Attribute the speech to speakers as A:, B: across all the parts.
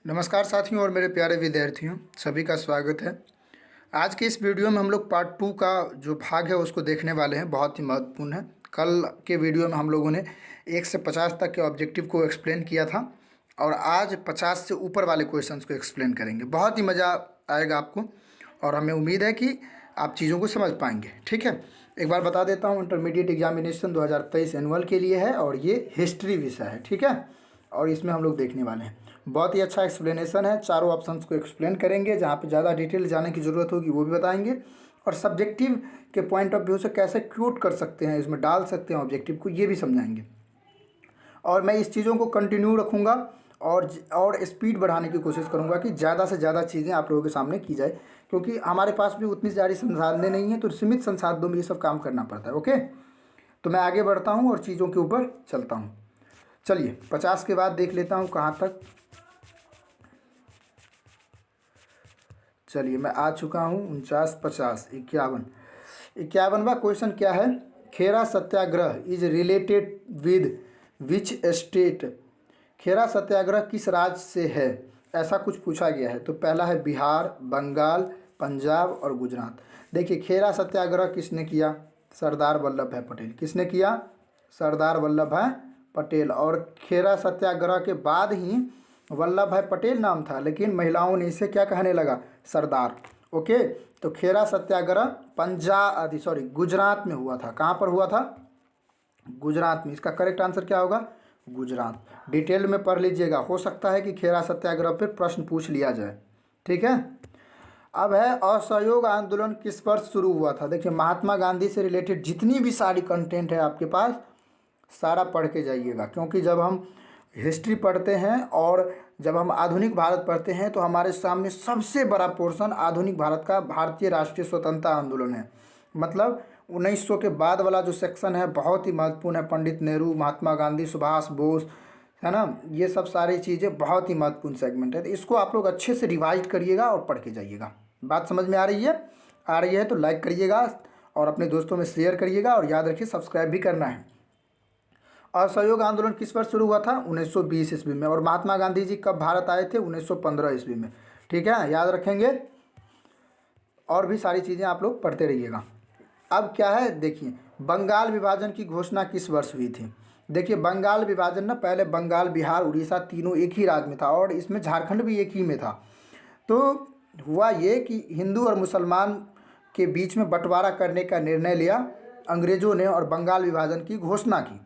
A: नमस्कार साथियों और मेरे प्यारे विद्यार्थियों, सभी का स्वागत है। आज के इस वीडियो में हम लोग पार्ट 2 का जो भाग है उसको देखने वाले हैं। बहुत ही महत्वपूर्ण है। कल के वीडियो में हम लोगों ने 1 से 50 तक के ऑब्जेक्टिव को एक्सप्लेन किया था और आज 50 से ऊपर वाले क्वेश्चंस को एक्सप्लेन करेंगे। बहुत ही मज़ा आएगा आपको और हमें उम्मीद है कि आप चीज़ों को समझ पाएंगे। ठीक है, एक बार बता देता हूँ, इंटरमीडिएट एग्जामिनेशन 2023 एनुअल के लिए है और ये हिस्ट्री विषय है। ठीक है, और इसमें हम लोग देखने वाले हैं। बहुत ही अच्छा एक्सप्लेनेशन है। चारों ऑप्शंस को एक्सप्लेन करेंगे, जहाँ पे ज़्यादा डिटेल जाने की ज़रूरत होगी वो भी बताएंगे और सब्जेक्टिव के पॉइंट ऑफ व्यू से कैसे क्यूट कर सकते हैं, इसमें डाल सकते हैं ऑब्जेक्टिव को, ये भी समझाएंगे। और मैं इस चीज़ों को कंटिन्यू रखूँगा और स्पीड बढ़ाने की कोशिश करूँगा कि ज़्यादा से ज़्यादा चीज़ें आप लोगों के सामने की जाए, क्योंकि हमारे पास भी उतनी सारी संसाधनें नहीं हैं, तो सीमित संसाधनों में ये सब काम करना पड़ता है। ओके, तो मैं आगे बढ़ता हूँ और चीज़ों के ऊपर चलता हूँ। चलिए 50 के बाद देख लेता हूँ कहाँ तक। चलिए मैं आ चुका हूँ 49, 50, 51। 51वां क्वेश्चन क्या है? Kheda Satyagraha is related with which state? Kheda Satyagraha किस राज्य से है, ऐसा कुछ पूछा गया है। तो पहला है बिहार, बंगाल, पंजाब और गुजरात। देखिए, खेरा सत्याग्रह किसने किया? सरदार वल्लभ भाई पटेल। किसने किया? सरदार वल्लभ भाई पटेल। और खेरा सत्याग्रह के बाद ही वल्लभ भाई पटेल नाम था, लेकिन महिलाओं ने इसे क्या कहने लगा? सरदार। ओके, तो खेरा सत्याग्रह गुजरात में हुआ था। कहाँ पर हुआ था? गुजरात में। इसका करेक्ट आंसर क्या होगा? गुजरात। डिटेल में पढ़ लीजिएगा, हो सकता है कि खेरा सत्याग्रह पर प्रश्न पूछ लिया जाए। ठीक है, अब है असहयोग आंदोलन किस वर्ष शुरू हुआ था? देखिए, महात्मा गांधी से रिलेटेड जितनी भी सारी कंटेंट है आपके पास, सारा पढ़ के जाइएगा, क्योंकि जब हम हिस्ट्री पढ़ते हैं और जब हम आधुनिक भारत पढ़ते हैं तो हमारे सामने सबसे बड़ा पोर्शन आधुनिक भारत का भारतीय राष्ट्रीय स्वतंत्रता आंदोलन है। मतलब 1900 के बाद वाला जो सेक्शन है बहुत ही महत्वपूर्ण है। पंडित नेहरू, महात्मा गांधी, सुभाष बोस, है ना, ये सब सारी चीज़ें बहुत ही महत्वपूर्ण सेगमेंट है। तो इसको आप लोग अच्छे से रिवाइज करिएगा और पढ़ के जाइएगा। बात समझ में आ रही है? आ रही है तो लाइक करिएगा और अपने दोस्तों में शेयर करिएगा और याद रखिए सब्सक्राइब भी करना है। असहयोग आंदोलन किस वर्ष शुरू हुआ था? 1920 ईस्वी में। और महात्मा गांधी जी कब भारत आए थे? 1915 ईस्वी में। ठीक है, याद रखेंगे। और भी सारी चीज़ें आप लोग पढ़ते रहिएगा। अब क्या है, देखिए, बंगाल विभाजन की घोषणा किस वर्ष हुई थी? देखिए, बंगाल विभाजन ना, पहले बंगाल, बिहार, उड़ीसा तीनों एक ही राज्य में था और इसमें झारखंड भी एक ही में था। तो हुआ ये कि हिंदू और मुसलमान के बीच में बंटवारा करने का निर्णय लिया अंग्रेज़ों ने और बंगाल विभाजन की घोषणा की।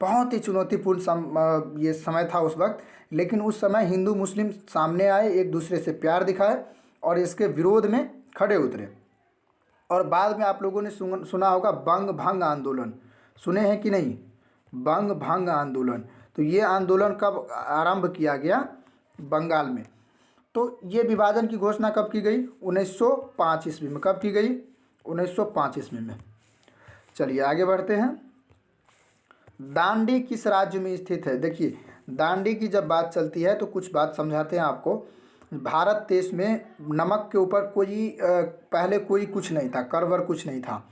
A: बहुत ही चुनौतीपूर्ण ये समय था उस वक्त, लेकिन उस समय हिंदू मुस्लिम सामने आए, एक दूसरे से प्यार दिखाए और इसके विरोध में खड़े उतरे। और बाद में आप लोगों ने सुना होगा बंग भंग आंदोलन। सुने हैं कि नहीं? बंग भंग आंदोलन। तो ये आंदोलन कब आरंभ किया गया? बंगाल में। तो ये विभाजन की घोषणा कब की गई? 1905 ईस्वी में। कब की गई? 1905 ईस्वी में। चलिए आगे बढ़ते हैं। दांडी किस राज्य में स्थित है? देखिए, दांडी की जब बात चलती है तो कुछ बात समझाते हैं आपको। भारत देश में नमक के ऊपर पहले कोई कुछ नहीं था, कर वर कुछ नहीं था।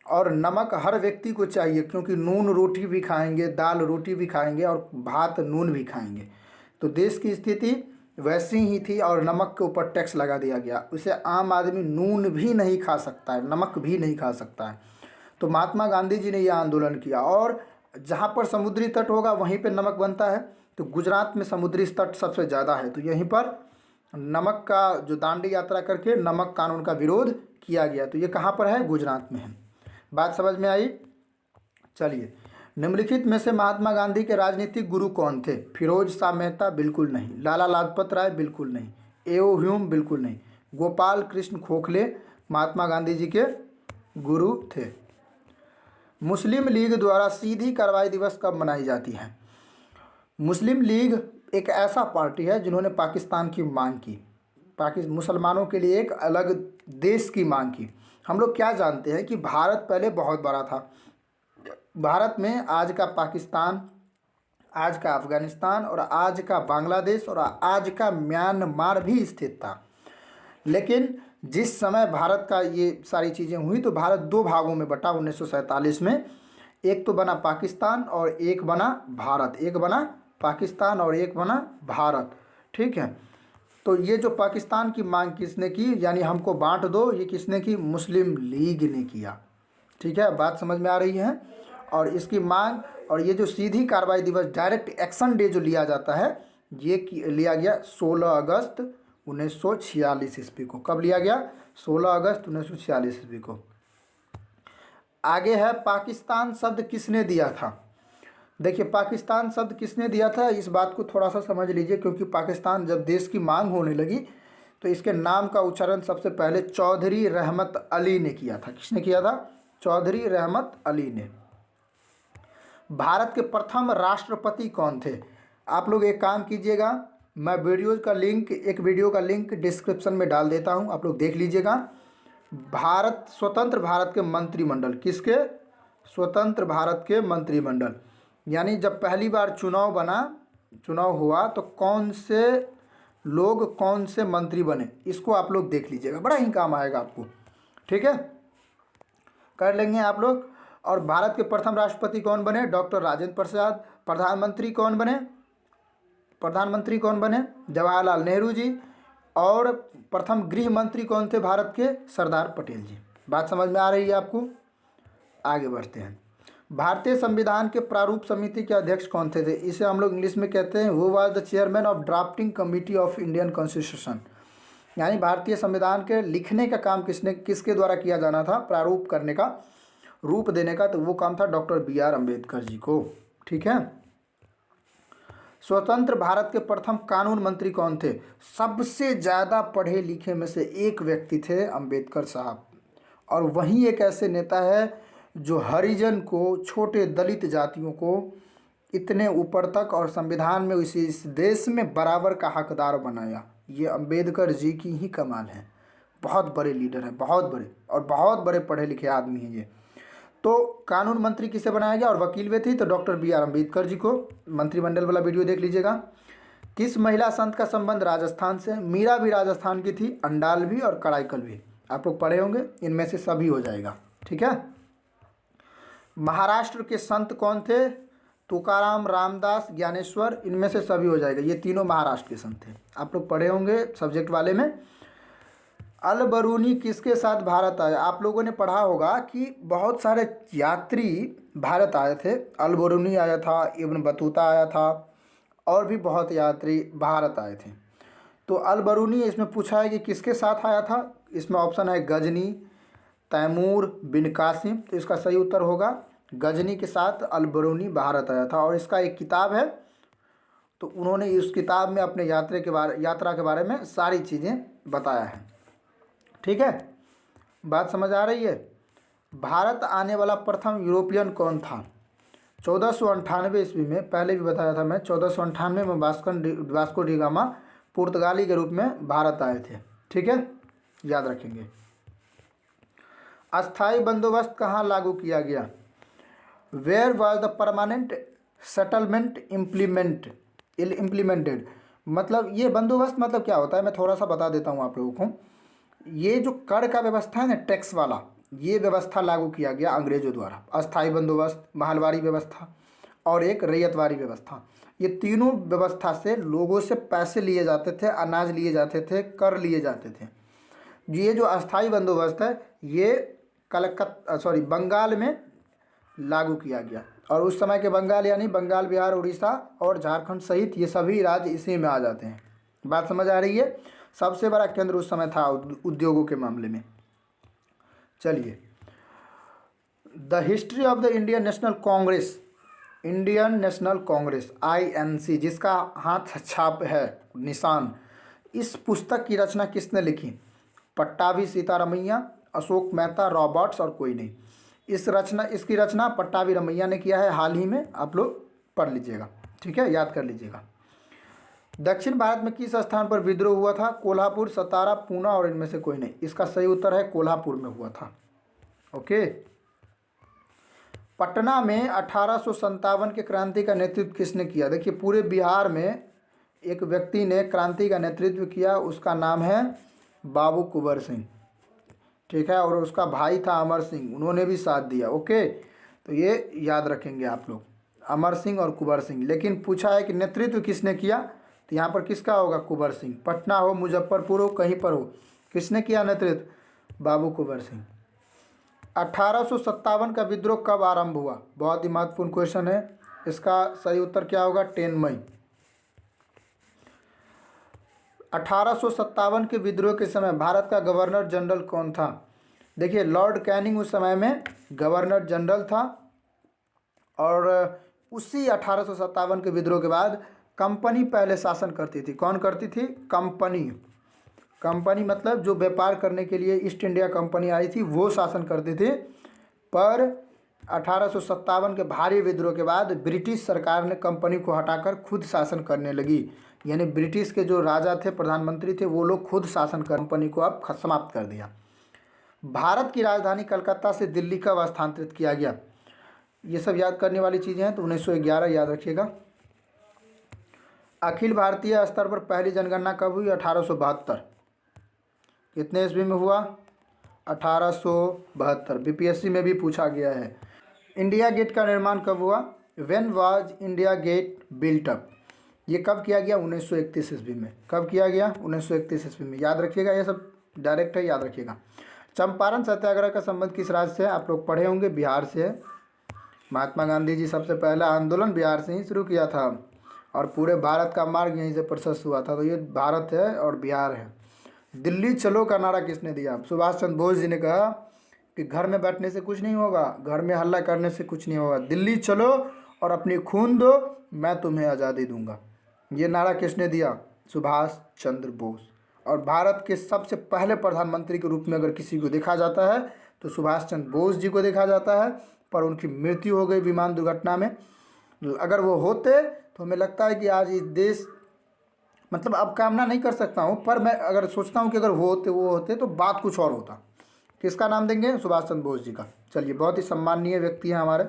A: और नमक हर व्यक्ति को चाहिए, क्योंकि नून रोटी भी खाएंगे, दाल रोटी भी खाएंगे और भात नून भी खाएंगे। तो देश की स्थिति वैसी ही थी और नमक के ऊपर टैक्स लगा दिया गया। उसे आम आदमी नून भी नहीं खा सकता है, नमक भी नहीं खा सकता है। तो महात्मा गांधी जी ने यह आंदोलन किया और जहाँ पर समुद्री तट होगा वहीं पर नमक बनता है। तो गुजरात में समुद्री तट सबसे ज़्यादा है, तो यहीं पर नमक का जो दांडी यात्रा करके नमक कानून का विरोध किया गया। तो ये कहाँ पर है? गुजरात में है। बात समझ में आई? चलिए, निम्नलिखित में से महात्मा गांधी के राजनीतिक गुरु कौन थे? फिरोज शाह मेहता? बिल्कुल नहीं। लाला लाजपत राय? बिल्कुल नहीं। एओ ह्यूम? बिल्कुल नहीं। गोपाल कृष्ण गोखले महात्मा गांधी जी के गुरु थे। मुस्लिम लीग द्वारा सीधी कार्रवाई दिवस कब मनाई जाती है? मुस्लिम लीग एक ऐसा पार्टी है जिन्होंने पाकिस्तान की मांग की, मुसलमानों के लिए एक अलग देश की मांग की। हम लोग क्या जानते हैं कि भारत पहले बहुत बड़ा था। भारत में आज का पाकिस्तान, आज का अफ़गानिस्तान और आज का बांग्लादेश और आज का म्यांमार भी स्थित था। लेकिन जिस समय भारत का ये सारी चीज़ें हुई तो भारत दो भागों में बटा 1947 में। एक तो बना पाकिस्तान और एक बना भारत। एक बना पाकिस्तान और एक बना भारत। ठीक है, तो ये जो पाकिस्तान की मांग किसने की, यानी हमको बांट दो, ये किसने की, मुस्लिम लीग ने किया। ठीक है, बात समझ में आ रही है। और इसकी मांग और ये जो सीधी कार्रवाई दिवस, डायरेक्ट एक्शन डे जो लिया जाता है, ये लिया गया 16 अगस्त 1946 ईस्वी को। कब लिया गया, 16 अगस्त 1946 ईस्वी को। आगे है पाकिस्तान शब्द किसने दिया था। देखिए पाकिस्तान शब्द किसने दिया था, इस बात को थोड़ा सा समझ लीजिए, क्योंकि पाकिस्तान जब देश की मांग होने लगी तो इसके नाम का उच्चारण सबसे पहले चौधरी रहमत अली ने किया था। किसने किया था, चौधरी रहमत अली ने। भारत के प्रथम राष्ट्रपति कौन थे। आप लोग एक काम कीजिएगा, मैं एक वीडियो का लिंक डिस्क्रिप्शन में डाल देता हूं, आप लोग देख लीजिएगा। स्वतंत्र भारत के मंत्रिमंडल, किसके, स्वतंत्र भारत के मंत्रिमंडल, यानी जब पहली बार चुनाव हुआ तो कौन से लोग कौन से मंत्री बने, इसको आप लोग देख लीजिएगा, बड़ा ही काम आएगा आपको। ठीक है, कर लेंगे आप लोग। और भारत के प्रथम राष्ट्रपति कौन बने, डॉक्टर राजेंद्र प्रसाद। प्रधानमंत्री कौन बने, जवाहरलाल नेहरू जी। और प्रथम गृह मंत्री कौन थे भारत के, सरदार पटेल जी। बात समझ में आ रही है आपको। आगे बढ़ते हैं। भारतीय संविधान के प्रारूप समिति के अध्यक्ष कौन थे, इसे हम लोग इंग्लिश में कहते हैं who was the chairman of drafting committee of Indian constitution. यानी भारतीय संविधान के लिखने का काम किसके द्वारा किया जाना था, प्रारूप करने का, रूप देने का, तो वो काम था डॉक्टर BR अम्बेडकर जी को। ठीक है। स्वतंत्र भारत के प्रथम कानून मंत्री कौन थे, सबसे ज़्यादा पढ़े लिखे में से एक व्यक्ति थे अम्बेडकर साहब। और वहीं एक ऐसे नेता है जो हरिजन को, छोटे दलित जातियों को इतने ऊपर तक और संविधान में इस देश में बराबर का हकदार बनाया। ये अम्बेडकर जी की ही कमाल है। बहुत बड़े लीडर हैं, बहुत बड़े, और बहुत बड़े पढ़े लिखे आदमी हैं ये। तो कानून मंत्री किसे बनाया गया और वकील वे थी, तो डॉक्टर BR अम्बेडकर जी को। मंत्रिमंडल वाला वीडियो देख लीजिएगा। किस महिला संत का संबंध राजस्थान से, मीरा भी राजस्थान की थी, अंडाल भी और कड़ाईकल भी, आप लोग पढ़े होंगे, इनमें से सभी हो जाएगा। ठीक है। महाराष्ट्र के संत कौन थे, तुकाराम, रामदास, ज्ञानेश्वर, इनमें से सभी हो जाएगा। ये तीनों महाराष्ट्र के संत थे, आप लोग पढ़े होंगे सब्जेक्ट वाले में। अल बरूनी किसके साथ भारत आए, आप लोगों ने पढ़ा होगा कि बहुत सारे यात्री भारत आए थे। अल बरूनी आया था, इब्न बतूता आया था, और भी बहुत यात्री भारत आए थे। तो अल बरूनी इसमें पूछा है कि किसके साथ आया था, इसमें ऑप्शन है गजनी, तैमूर बिन कासिम, तो इसका सही उत्तर होगा गजनी के साथ अल बरूनी भारत आया था। और इसका एक किताब है, तो उन्होंने इस किताब में अपने यात्रा के बारे में सारी चीज़ें बताया है। ठीक है, बात समझ आ रही है। भारत आने वाला प्रथम यूरोपियन कौन था, 1498 ईस्वी में, पहले भी बताया था मैं, 1498 में वास्को डी गामा पुर्तगाली के रूप में भारत आए थे। ठीक है, याद रखेंगे। अस्थाई बंदोबस्त कहाँ लागू किया गया, where was the permanent settlement implemented. मतलब ये बंदोबस्त मतलब क्या होता है, मैं थोड़ा सा बता देता हूँ आप लोगों को। ये जो कर का व्यवस्था है ना, टैक्स वाला, ये व्यवस्था लागू किया गया अंग्रेजों द्वारा। अस्थाई बंदोबस्त, महलवारी व्यवस्था और एक रैयतवारी व्यवस्था, ये तीनों व्यवस्था से लोगों से पैसे लिए जाते थे, अनाज लिए जाते थे, कर लिए जाते थे। ये जो अस्थाई बंदोबस्त है ये बंगाल में लागू किया गया। और उस समय के बंगाल यानी बंगाल, बिहार, उड़ीसा और झारखंड सहित ये सभी राज्य इसी में आ जाते हैं। बात समझ आ रही है। सबसे बड़ा केंद्र उस समय था उद्योगों के मामले में। चलिए, the history of the Indian national Congress INC, जिसका हाथ छाप है, निशान, इस पुस्तक की रचना किसने लिखी, पट्टाभी सीतारमैया, अशोक मेहता, रॉबर्ट्स और कोई नहीं। इसकी रचना पट्टाभी रमैया ने किया है, हाल ही में, आप लोग पढ़ लीजिएगा। ठीक है, याद कर लीजिएगा। दक्षिण भारत में किस स्थान पर विद्रोह हुआ था, कोल्हापुर, सतारा, पूना और इनमें से कोई नहीं। इसका सही उत्तर है कोल्हापुर में हुआ था। ओके। पटना में 1857 के क्रांति का नेतृत्व किसने किया, देखिए पूरे बिहार में एक व्यक्ति ने क्रांति का नेतृत्व किया, उसका नाम है बाबू कुंवर सिंह। ठीक है, और उसका भाई था अमर सिंह, उन्होंने भी साथ दिया। ओके, तो ये याद रखेंगे आप लोग, अमर सिंह और कुंवर सिंह। लेकिन पूछा है कि नेतृत्व किसने किया, तो यहाँ पर किसका होगा? कुंवर सिंह। पटना हो, मुजफ्फरपुर हो, कहीं पर हो, किसने किया नेतृत्व? बाबू कुंवर सिंह। 1857 का विद्रोह कब आरंभ हुआ? बहुत ही महत्वपूर्ण क्वेश्चन है। इसका सही उत्तर क्या होगा? 10 मई। 1857 के विद्रोह के समय भारत का गवर्नर जनरल कौन था? देखिए, लॉर्ड कैनिंग उस समय में गवर्नर जनरल था। और उसी 1857 के विद्रोह के बाद कंपनी पहले शासन करती थी। कौन करती थी? कंपनी। कंपनी मतलब जो व्यापार करने के लिए ईस्ट इंडिया कंपनी आई थी वो शासन करती थी। पर 1857 के भारी विद्रोह के बाद ब्रिटिश सरकार ने कंपनी को हटाकर खुद शासन करने लगी। यानी ब्रिटिश के जो राजा थे, प्रधानमंत्री थे, वो लोग खुद शासन कर कंपनी को अब समाप्त कर दिया। भारत की राजधानी कलकत्ता से दिल्ली कब स्थानांतरित किया गया? ये सब याद करने वाली चीज़ें हैं, तो 1911 याद रखिएगा। अखिल भारतीय स्तर पर पहली जनगणना कब हुई? 1872। कितने ईस्वी में हुआ? 1872। बीपीएससी में भी पूछा गया है। इंडिया गेट का निर्माण कब हुआ? When was India Gate built up? ये कब किया गया? 1931 ईस्वी में। कब किया गया? 1931 ईस्वी में। याद रखिएगा, ये सब डायरेक्ट है, याद रखिएगा। चंपारण सत्याग्रह का संबंध किस राज्य से है? आप लोग पढ़े होंगे, बिहार से है। महात्मा गांधी जी सबसे पहला आंदोलन बिहार से ही शुरू किया था और पूरे भारत का मार्ग यहीं से प्रशस्त हुआ था। तो ये भारत है और बिहार है। दिल्ली चलो का नारा किसने दिया? सुभाष चंद्र बोस जी ने कहा कि घर में बैठने से कुछ नहीं होगा, घर में हल्ला करने से कुछ नहीं होगा, दिल्ली चलो और अपनी खून दो, मैं तुम्हें आज़ादी दूंगा। ये नारा किसने दिया? सुभाष चंद्र बोस। और भारत के सबसे पहले प्रधानमंत्री के रूप में अगर किसी को देखा जाता है तो सुभाष चंद्र बोस जी को देखा जाता है, पर उनकी मृत्यु हो गई विमान दुर्घटना में। अगर वो होते तो हमें लगता है कि आज इस देश, मतलब अब कामना नहीं कर सकता हूँ, पर मैं अगर सोचता हूँ कि अगर वो होते तो बात कुछ और होता। किसका नाम देंगे? सुभाष चंद्र बोस जी का। चलिए, बहुत ही सम्माननीय व्यक्ति हैं हमारे।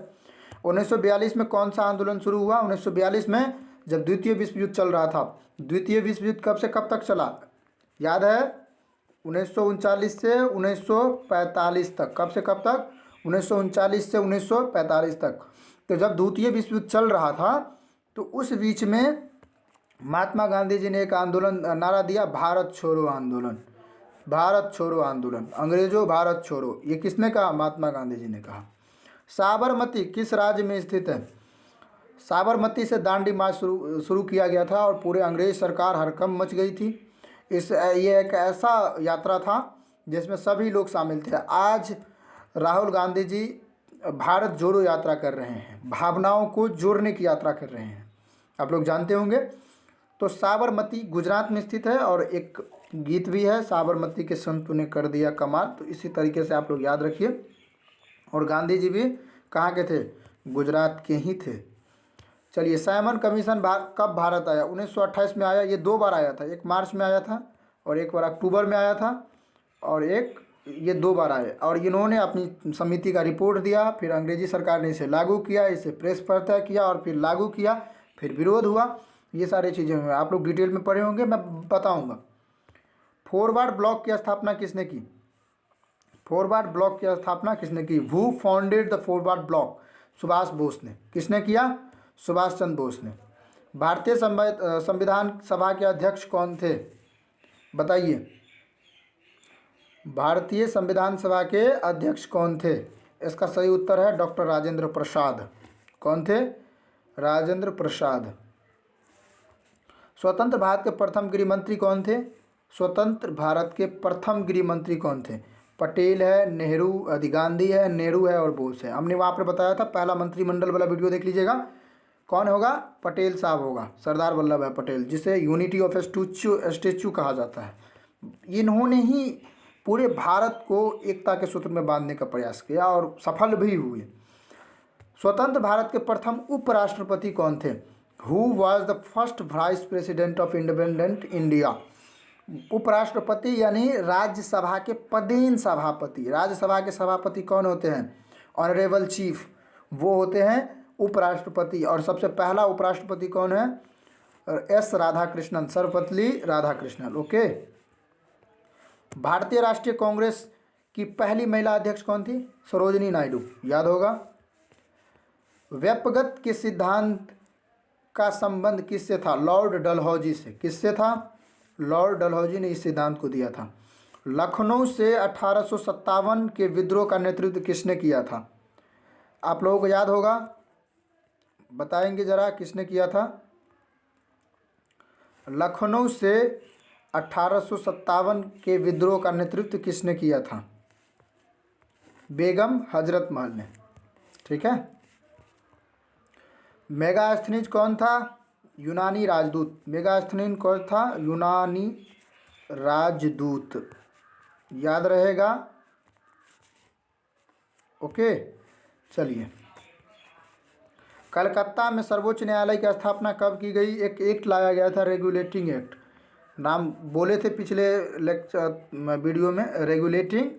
A: 1942 में कौन सा आंदोलन शुरू हुआ? 1942 में जब द्वितीय विश्व युद्ध चल रहा था। द्वितीय विश्व युद्ध कब से कब तक चला? याद है? 1939 से 1945 तक। कब से कब तक? 1939 से 1945 तक। तो जब द्वितीय विश्व युद्ध चल रहा था तो उस बीच में महात्मा गांधी जी ने एक आंदोलन नारा दिया, भारत छोड़ो आंदोलन। भारत छोड़ो आंदोलन, अंग्रेजों भारत छोड़ो। ये किसने कहा? महात्मा गांधी जी ने कहा। साबरमती किस राज्य में स्थित है? साबरमती से दांडी मार्च शुरू किया गया था और पूरे अंग्रेज सरकार हड़कंप मच गई थी। ये एक ऐसा यात्रा था जिसमें सभी लोग शामिल थे। आज राहुल गांधी जी भारत जोड़ो यात्रा कर रहे हैं, भावनाओं को जोड़ने की यात्रा कर रहे हैं, आप लोग जानते होंगे। तो साबरमती गुजरात में स्थित है और एक गीत भी है, साबरमती के संत ने कर दिया कमाल। तो इसी तरीके से आप लोग याद रखिए। और गांधी जी भी कहाँ के थे? गुजरात के ही थे। चलिए, साइमन कमीशन कब भारत आया? 1928 में आया। ये 2 बार आया था, एक मार्च में आया था और एक बार अक्टूबर में आया था, और ये 2 बार आए। और इन्होंने अपनी समिति का रिपोर्ट दिया, फिर अंग्रेजी सरकार ने इसे लागू किया, इसे प्रेस पर तय किया और फिर लागू किया, फिर विरोध हुआ। ये सारी चीज़ें हुई, आप लोग डिटेल में पढ़े होंगे, मैं बताऊंगा। फॉरवर्ड ब्लॉक की स्थापना किसने की? फॉरवर्ड ब्लॉक की स्थापना किसने की? Who founded the forward block? Subhash Bose ने। किसने किया? सुभाष चंद्र बोस ने। भारतीय संविधान सभा के अध्यक्ष कौन थे? बताइए, भारतीय संविधान सभा के अध्यक्ष कौन थे? इसका सही उत्तर है डॉक्टर राजेंद्र प्रसाद। कौन थे? राजेंद्र प्रसाद। स्वतंत्र भारत के प्रथम गृह मंत्री कौन थे? स्वतंत्र भारत के प्रथम गृह मंत्री कौन थे? पटेल है, नेहरू, गांधी है, नेहरू है और बोस है। हमने वहाँ पर बताया था, पहला मंत्रिमंडल वाला वीडियो देख लीजिएगा। कौन होगा? पटेल साहब होगा, सरदार वल्लभ भाई पटेल, जिसे यूनिटी ऑफ स्टैच्यू कहा जाता है। इन्होंने ही पूरे भारत को एकता के सूत्र में बांधने का प्रयास किया और सफल भी हुए। स्वतंत्र भारत के प्रथम उपराष्ट्रपति कौन थे? Who was the first vice president of independent India? उपराष्ट्रपति यानी राज्यसभा के पदेन सभापति। राज्यसभा के सभापति कौन होते हैं? ऑनरेबल चीफ, वो होते हैं उपराष्ट्रपति। और सबसे पहला उपराष्ट्रपति कौन है? एस राधाकृष्णन, सर्वपल्ली राधाकृष्णन। ओके। भारतीय राष्ट्रीय कांग्रेस की पहली महिला अध्यक्ष कौन थी? सरोजिनी नायडू, याद होगा। व्यक्तिगत के सिद्धांत का संबंध किससे था? लॉर्ड डलहौजी से। किससे था? लॉर्ड डलहौजी ने इस सिद्धांत को दिया था। लखनऊ से 1857 के विद्रोह का नेतृत्व किसने किया था? आप लोगों को याद होगा, बताएंगे जरा किसने किया था? लखनऊ से 1857 के विद्रोह का नेतृत्व किसने किया था? बेगम हजरत महल ने। ठीक है। मेगास्थनीज कौन था? यूनानी राजदूत। मेगास्थनीज कौन था? यूनानी राजदूत। याद रहेगा। ओके, चलिए। कलकत्ता में सर्वोच्च न्यायालय की स्थापना कब की गई? एक एक्ट लाया गया था, रेगुलेटिंग एक्ट। नाम बोले थे पिछले लेक्चर वीडियो में, रेगुलेटिंग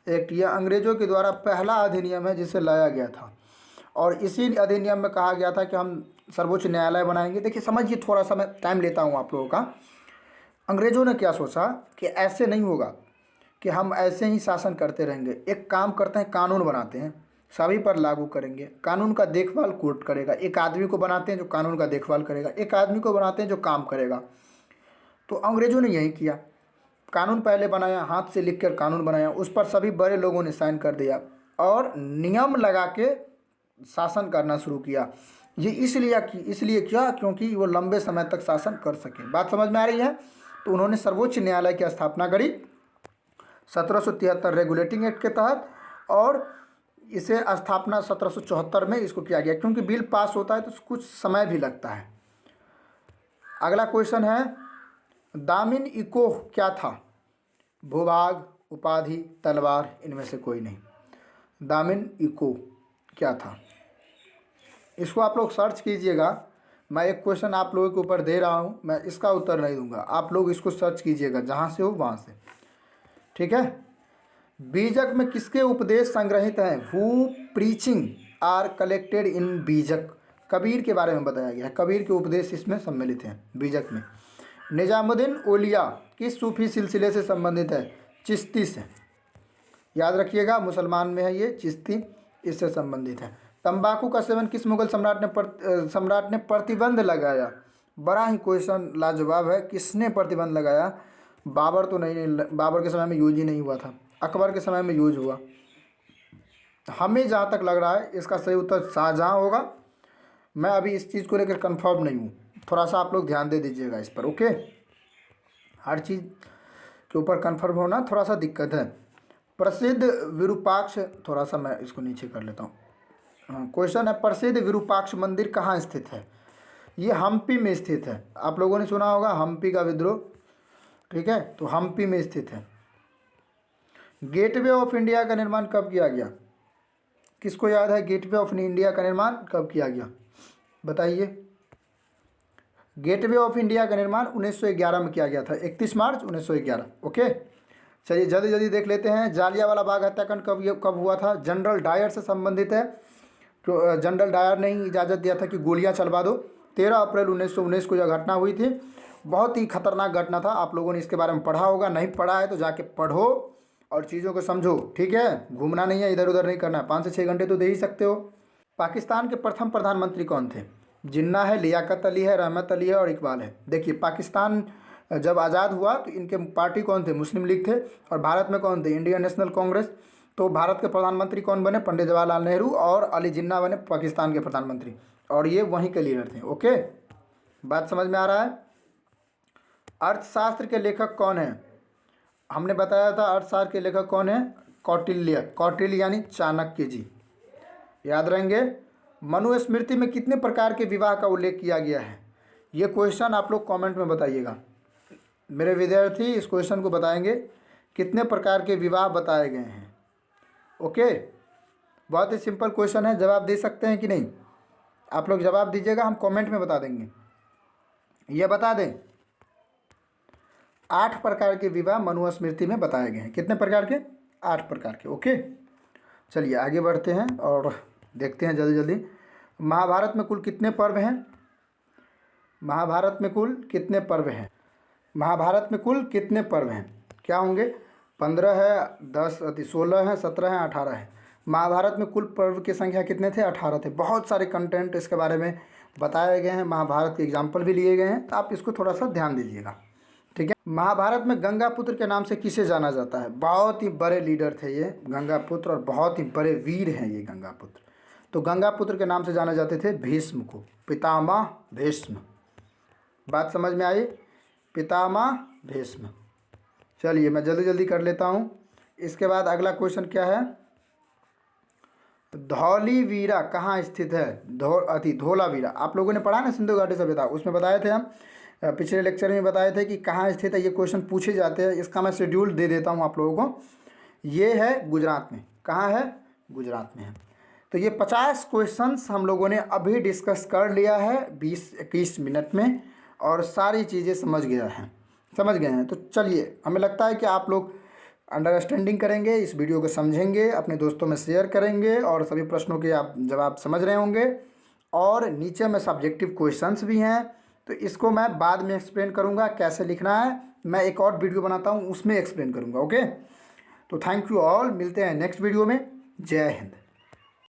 A: एक्ट। यह अंग्रेजों के द्वारा पहला अधिनियम है जिसे लाया गया था, और इसी अधिनियम में कहा गया था कि हम सर्वोच्च न्यायालय बनाएंगे। देखिए समझिए, थोड़ा सा मैं टाइम लेता हूँ आप लोगों का। अंग्रेजों ने क्या सोचा कि ऐसे नहीं होगा कि हम ऐसे ही शासन करते रहेंगे। एक काम करते हैं, कानून बनाते हैं, सभी पर लागू करेंगे। कानून का देखभाल कोर्ट करेगा। एक आदमी को बनाते हैं जो कानून का देखभाल करेगा, एक आदमी को बनाते हैं जो काम करेगा। तो अंग्रेजों ने यही किया। कानून पहले बनाया, हाथ से लिख कर कानून बनाया, उस पर सभी बड़े लोगों ने साइन कर दिया और नियम लगा के शासन करना शुरू किया। ये इसलिए किया क्योंकि वो लंबे समय तक शासन कर सके। बात समझ में आ रही है? तो उन्होंने सर्वोच्च न्यायालय की स्थापना करी 1773 रेगुलेटिंग एक्ट के तहत, और इसे स्थापना 1774 में इसको किया गया। क्योंकि बिल पास होता है तो कुछ समय भी लगता है। अगला क्वेश्चन है, दामिन इको क्या था? भूभाग, उपाधि, तलवार, इनमें से कोई नहीं। दामिन इको क्या था? इसको आप लोग सर्च कीजिएगा। मैं एक क्वेश्चन आप लोगों के ऊपर दे रहा हूँ, मैं इसका उत्तर नहीं दूंगा, आप लोग इसको सर्च कीजिएगा जहाँ से हो वहाँ से। ठीक है। बीजक में किसके उपदेश संग्रहित हैं? Who preaching are collected in Bijak? Kabir के बारे में बताया गया है। कबीर के उपदेश इसमें सम्मिलित हैं बीजक में। निजामुद्दीन औलिया किस सूफी सिलसिले से संबंधित है? चिश्ती से। याद रखिएगा, मुसलमान में है ये, चिश्ती, इससे संबंधित है। तंबाकू का सेवन किस मुगल सम्राट ने प्रतिबंध लगाया? बड़ा ही क्वेश्चन लाजवाब है। किसने प्रतिबंध लगाया? बाबर तो नहीं, बाबर के समय में यूज ही नहीं हुआ था, अकबर के समय में यूज हुआ। हमें जहाँ तक लग रहा है इसका सही उत्तर शाहजहाँ होगा। मैं अभी इस चीज़ को लेकर कंफर्म नहीं हूँ, थोड़ा सा आप लोग ध्यान दे दीजिएगा इस पर। ओके, हर चीज़ के ऊपर कंफर्म होना थोड़ा सा दिक्कत है। प्रसिद्ध विरूपाक्ष, थोड़ा सा मैं इसको नीचे कर लेता हूँ। हाँ, क्वेश्चन है, प्रसिद्ध विरूपाक्ष मंदिर कहाँ स्थित है? ये हम्पी में स्थित है। आप लोगों ने सुना होगा हम्पी का विद्रोह। ठीक है, तो हम्पी में स्थित है। गेटवे ऑफ इंडिया का निर्माण कब किया गया? किसको याद है गेटवे ऑफ इंडिया का निर्माण कब किया गया? बताइए। गेटवे ऑफ इंडिया का निर्माण 1911 में किया गया था, 31 मार्च 1911। ओके, चलिए जल्दी जल्दी देख लेते हैं। जालियांवाला बाग हत्याकांड कब हुआ था? जनरल डायर से संबंधित है। तो जनरल डायर ने ही इजाज़त दिया था कि गोलियां चलवा दो। 13 अप्रैल 1919 को यह घटना हुई थी। बहुत ही खतरनाक घटना था। आप लोगों ने इसके बारे में पढ़ा होगा, नहीं पढ़ा है तो जाके पढ़ो और चीज़ों को समझो। ठीक है, घूमना नहीं है, इधर उधर नहीं करना है। 5 से 6 घंटे तो दे ही सकते हो। पाकिस्तान के प्रथम प्रधानमंत्री कौन थे? जिन्ना है, लियाकत अली है, रहमत अली है और इकबाल है। देखिए, पाकिस्तान जब आज़ाद हुआ तो इनके पार्टी कौन थे? मुस्लिम लीग थे। और भारत में कौन थे? Indian national Congress. तो भारत के प्रधानमंत्री कौन बने? पंडित जवाहरलाल नेहरू, और अली जिन्ना बने पाकिस्तान के प्रधानमंत्री, और ये वहीं के लीडर थे। ओके, बात समझ में आ रहा है? अर्थशास्त्र के लेखक कौन है? हमने बताया था अर्थशास्त्र के लेखक कौन है? कौटिल्य। कौटिल्य यानी चाणक्य जी, याद रहेंगे। मनुस्मृति में कितने प्रकार के विवाह का उल्लेख किया गया है? ये क्वेश्चन आप लोग कमेंट में बताइएगा। मेरे विद्यार्थी इस क्वेश्चन को बताएंगे, कितने प्रकार के विवाह बताए गए हैं। ओके, बहुत ही सिंपल क्वेश्चन है। जवाब दे सकते हैं कि नहीं? आप लोग जवाब दीजिएगा, हम कमेंट में बता देंगे। ये बता दें, 8 प्रकार के विवाह मनुस्मृति में बताए गए हैं। कितने प्रकार के? 8 प्रकार के। ओके, चलिए आगे बढ़ते हैं और देखते हैं जल्दी जल्दी। महाभारत में कुल कितने पर्व हैं? महाभारत में कुल कितने पर्व हैं? महाभारत में कुल कितने पर्व हैं? क्या होंगे? 15 है, 10, 16 है, 17 है, 18 है। महाभारत में कुल पर्व की संख्या कितने थे? 18 थे। बहुत सारे कंटेंट इसके बारे में बताए गए हैं, महाभारत के एग्जाम्पल भी लिए गए हैं, तो आप इसको थोड़ा सा ध्यान दीजिएगा। ठीक है। महाभारत में गंगापुत्र के नाम से किसे जाना जाता है? बहुत ही बड़े लीडर थे ये गंगापुत्र और बहुत ही बड़े वीर हैं ये गंगापुत्र। तो गंगापुत्र के नाम से जाने जाते थे भीष्म को, पितामह भीष्म। बात समझ में आई? पितामह भीष्म। चलिए मैं जल्दी जल्दी कर लेता हूँ। इसके बाद अगला क्वेश्चन क्या है? धौलीवीरा कहाँ स्थित है? धौलावीरा आप लोगों ने पढ़ा ना सिंधु घाटी सभ्यता, उसमें बताए थे हम, पिछले लेक्चर में बताए थे कि कहाँ स्थित है। ये क्वेश्चन पूछे जाते हैं, इसका मैं शेड्यूल दे देता हूँ आप लोगों को। ये है गुजरात में। कहाँ है? गुजरात में है। तो ये 50 क्वेश्चंस हम लोगों ने अभी डिस्कस कर लिया है 20-21 मिनट में, और सारी चीज़ें समझ गए हैं। तो चलिए, हमें लगता है कि आप लोग अंडरस्टैंडिंग करेंगे, इस वीडियो को समझेंगे, अपने दोस्तों में शेयर करेंगे और सभी प्रश्नों के आप जवाब समझ रहे होंगे। और नीचे में सब्जेक्टिव क्वेश्चंस भी हैं, तो इसको मैं बाद में एक्सप्लेन करूंगा कैसे लिखना है। मैं एक और वीडियो बनाता हूं, उसमें एक्सप्लेन करूंगा। ओके, तो थैंक यू ऑल, मिलते हैं नेक्स्ट वीडियो में। जय हिंद।